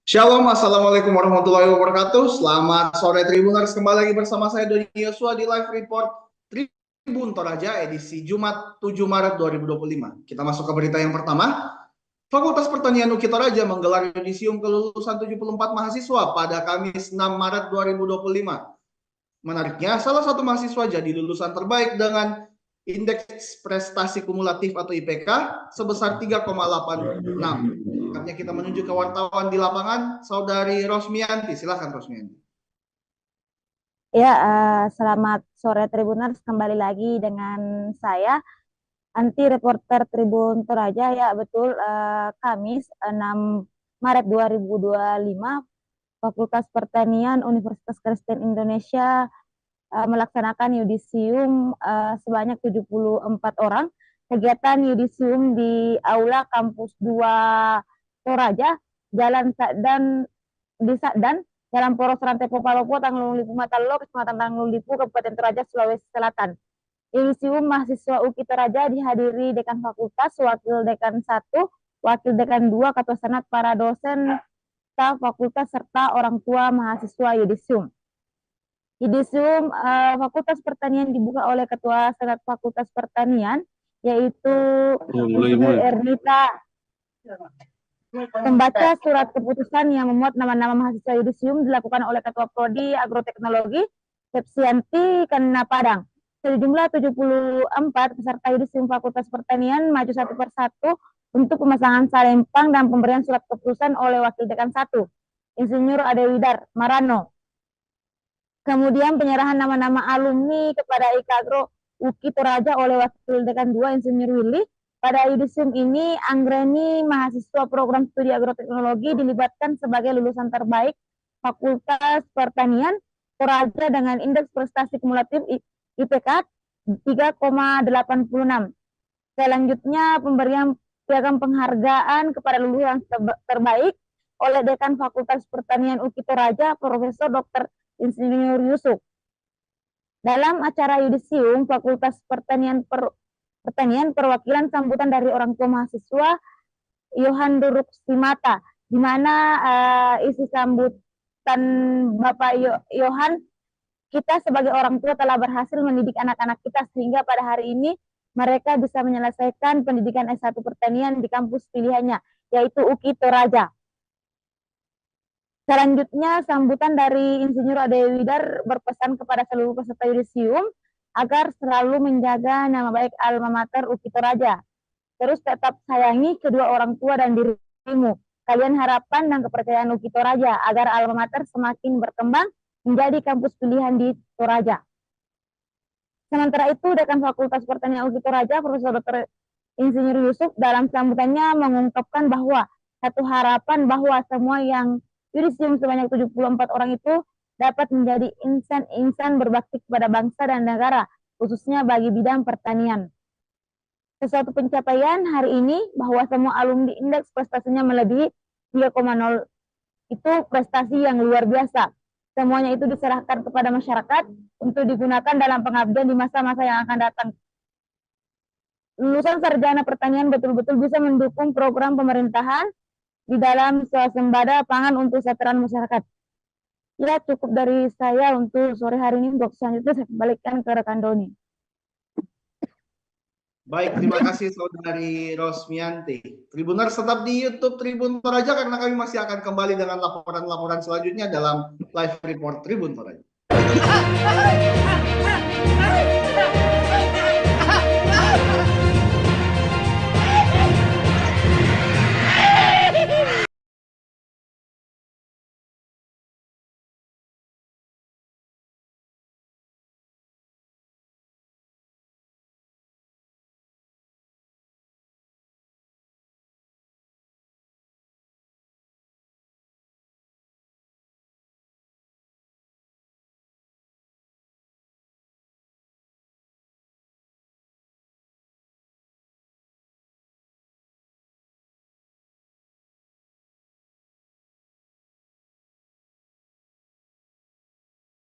Shalom, Assalamualaikum warahmatullahi wabarakatuh. Selamat sore Tribuners, kembali lagi bersama saya Doni Yosua di live report Tribun Toraja edisi Jumat 7 Maret 2025. Kita masuk ke berita yang pertama. Fakultas Pertanian UKI Toraja menggelar yudisium kelulusan 74 mahasiswa pada Kamis 6 Maret 2025. Menariknya, salah satu mahasiswa jadi lulusan terbaik dengan indeks prestasi kumulatif atau IPK sebesar 3,86. Saatnya kita menuju ke wartawan di lapangan, Saudari Rosmianti. Silakan Rosmianti. Ya, selamat sore Tribuners, kembali lagi dengan saya anti reporter Tribun Toraja. Ya betul, Kamis 6 Maret 2025 Fakultas Pertanian Universitas Kristen Indonesia melaksanakan yudisium sebanyak 74 orang. Kegiatan yudisium di Aula Kampus 2 Toraja, Jalan Sakdan di Sakdan, dalam poros rantai Popalopo, Tanglung Lipu Matalolo, Kecamatan Tanglung Lipu, Kabupaten Toraja, Sulawesi Selatan. Yudisium mahasiswa UKI Toraja dihadiri Dekan Fakultas, Wakil Dekan 1, Wakil Dekan 2, Ketua Senat, para dosen, staf fakultas, serta orang tua mahasiswa yudisium. Yudisium Fakultas Pertanian dibuka oleh Ketua Senat Fakultas Pertanian, yaitu Ibu Ernita. Membaca surat keputusan yang memuat nama-nama mahasiswa yudisium dilakukan oleh Ketua Prodi Agroteknologi, Sepsianti Kanina Padang. Sejumlah 74 peserta yudisium Fakultas Pertanian maju satu persatu untuk pemasangan salempang dan pemberian surat keputusan oleh Wakil Dekan 1, Insinyur Adewidar Marano. Kemudian penyerahan nama-nama alumni kepada IKAGRO UKI Toraja oleh Wakil Dekan 2, Insinyur Willy. Pada yudisium ini, Anggreni, mahasiswa program studi agroteknologi, dilibatkan sebagai lulusan terbaik Fakultas Pertanian Toraja dengan indeks prestasi kumulatif IPK 3,86. Selanjutnya, pemberian piagam penghargaan kepada lulusan terbaik oleh Dekan Fakultas Pertanian UKI Toraja, Profesor Dr. Insinyur Yusuf. Dalam acara yudisium Fakultas Pertanian perwakilan sambutan dari orang tua mahasiswa Yohan Duruk Simata, di mana isi sambutan Bapak Yohan, kita sebagai orang tua telah berhasil mendidik anak-anak kita sehingga pada hari ini mereka bisa menyelesaikan pendidikan S1 Pertanian di kampus pilihannya, yaitu UKI Toraja. Selanjutnya, sambutan dari Insinyur Adewidar berpesan kepada seluruh peserta yudisium agar selalu menjaga nama baik alma mater UKI Toraja. Terus tetap sayangi kedua orang tua dan dirimu. Kalian harapan dan kepercayaan UKI Toraja agar alma mater semakin berkembang menjadi kampus pilihan di Toraja. Sementara itu, Dekan Fakultas Pertanian UKI Toraja, Profesor Dr. Insinyur Yusuf, dalam sambutannya mengungkapkan bahwa satu harapan bahwa semua yang yudisium sebanyak 74 orang itu dapat menjadi insan-insan berbakti kepada bangsa dan negara, khususnya bagi bidang pertanian. Sesuatu pencapaian hari ini bahwa semua alumni indeks prestasinya melebihi 3,0, itu prestasi yang luar biasa. Semuanya itu diserahkan kepada masyarakat untuk digunakan dalam pengabdian di masa-masa yang akan datang. Lulusan sarjana pertanian betul-betul bisa mendukung program pemerintahan di dalam swasembada pangan untuk kesejahteraan masyarakat. Ya, cukup dari saya untuk sore hari ini. Untuk selanjutnya saya kembalikan ke rekan Doni. Baik, terima kasih Saudari Rosmianti. Tribuners tetap di YouTube Tribun Toraja karena kami masih akan kembali dengan laporan-laporan selanjutnya dalam live report Tribun Toraja.